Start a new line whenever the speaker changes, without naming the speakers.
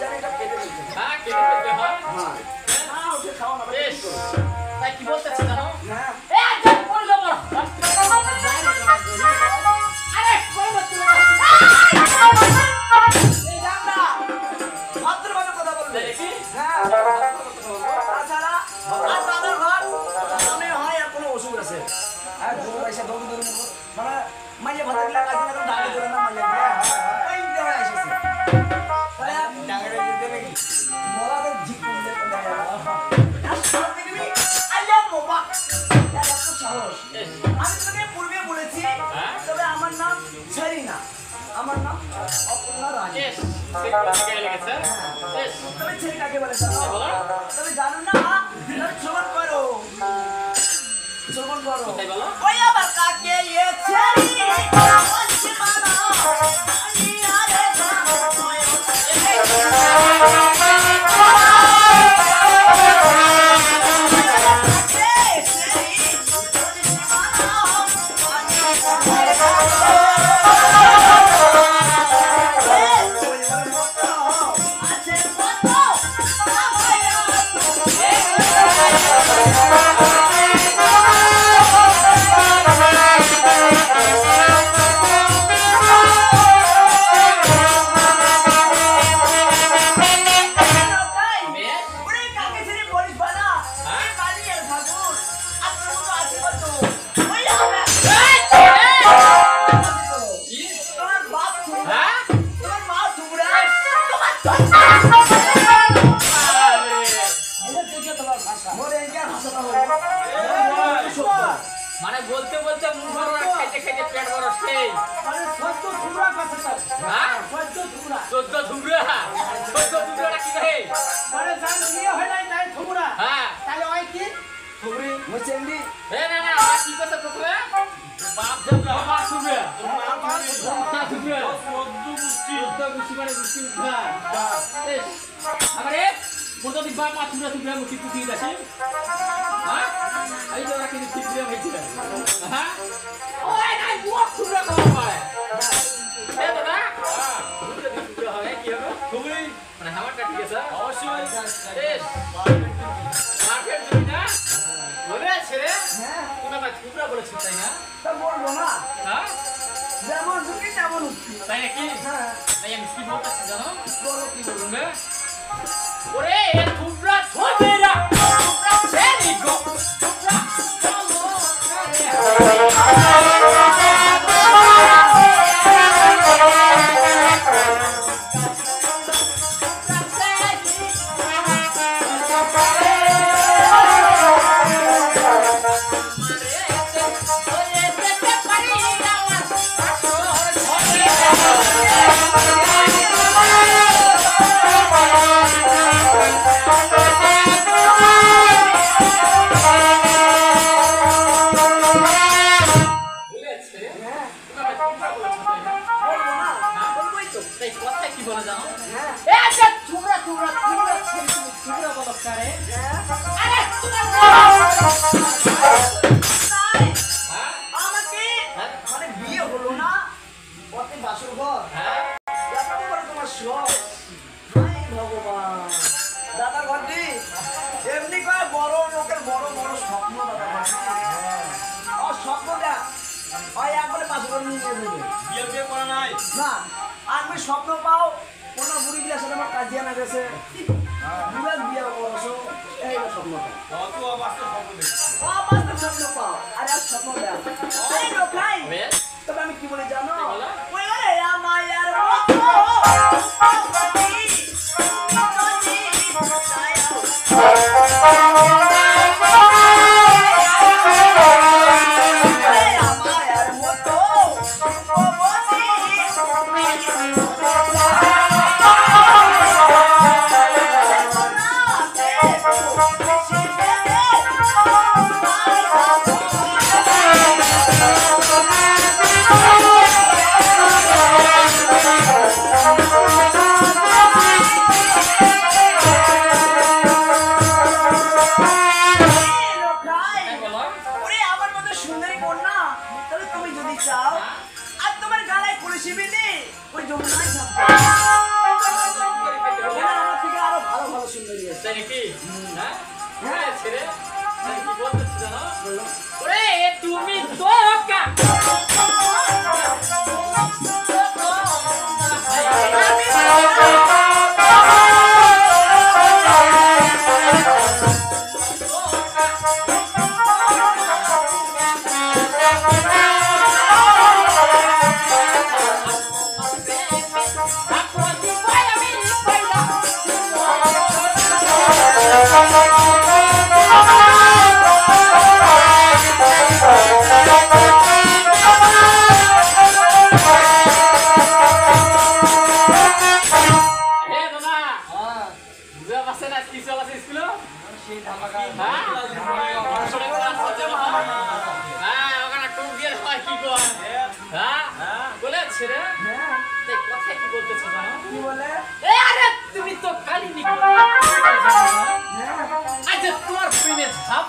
জানি এটা কেটে দিতে
হ্যাঁ কেটে দিতে হয়
হ্যাঁ না ওকে খাও না
বেশ তাই কি বলতেছ জানো
হ্যাঁ
এ আজ বল যাব আরে কই বলছিস
এই জামনা ভদ্রভাবে কথা বলবে
দেখি
হ্যাঁ তাছাড়া আর দাদার ঘর মনে হয় আর কোনো অসুখ আছে আর গরু পয়সা দৌড় দৌড় মানে মাইয়া ভাত দিলে কাজ না ডাকে ধরে না মাইয়া ওই দেওয়া এসেছে ডাঙ্গারে দিতে নাকি মোলা তো জি করলে তো দেখা আর সব দেখবি আইয়া মোবা এত সাহস আমি তোকে পূর্বে বলেছি তবে আমার নাম ছেরিনা আমার নাম অপর্ণা রানী
বেশ ঠিক লেগেছে বেশ
তবে ছেলে কাকে বলে জানো তবে জানো না তবে শ্রবণ করো শ্রবণ করো
কোথায় বলো
ওই আবার কাকে এ ছেড়ি বলছি মানা আমি আরে
মানে বলতে বলতে মুখ বড় খাইতে খাইতে পেট বড় সেই
মানে 14 টুকরা কথা স্যার
হ্যাঁ
14 টুকরা
14 টুকরা কি রে
মানে জান নিয়ে হয় নাই তাই টুকরা
হ্যাঁ
তাহলে ওই কি টুকরি মুচেন্দি
এ না না আর কি কথা প্রথমে বাপ টুকরা বাপ টুকরা বাপ টুকরা 14 গুষ্টি মানে গুষ্টি উঠা এস আমারে প্রতি বাপ মা টুকরা টুকরা মুখি পুটি দাসি হ্যাঁ এই জোড়া কিন্তু ঠিক দিয়ে হইছিল হ্যাঁ ওই নাই বুক টুকরা খাওয়া পারে এ দাদা হ্যাঁ টুকরা হয় কি হবে টুকরি মানে আমারটা ঠিক আছে অবশ্যই এস মার্কেট দিবি না বলে ছেড়ে
হ্যাঁ
তুমি না টুকরা বলেছিস তাই না
তা বলবো না
হ্যাঁ
যেমন তুমি তেমন উঠছি
তাই নাকি
হ্যাঁ
তাই আমি কি বলতেছি জানো
বলো কি বলবো
বলবে ওরে এ টুকরা ছবে না টুকরা ছেড়ে গো টুকরা চলো
স্বপ্ন পাও কোন বুড়ি গিলা সাথে আমার কাজিয়া না গেছে বুড়া বিয়া করছো এই স্বপ্নটা
কত অবাস্তব স্বপ্ন দেখছিস
অবাস্তব স্বপ্ন পাও আরে আর স্বপ্ন দেয়া এই রখাই তবে আমি কি বলি জানো ওই রে আমায়ার মতো
তাই নাকি হ্যাঁ হ্যাঁ ছেড়ে তাই কি বলতেছি জানো ওরে তুমি তো কা
কি বলে
তুমি তো খালি নিকো আচ্ছা তোমার প্রেমে ঝাপ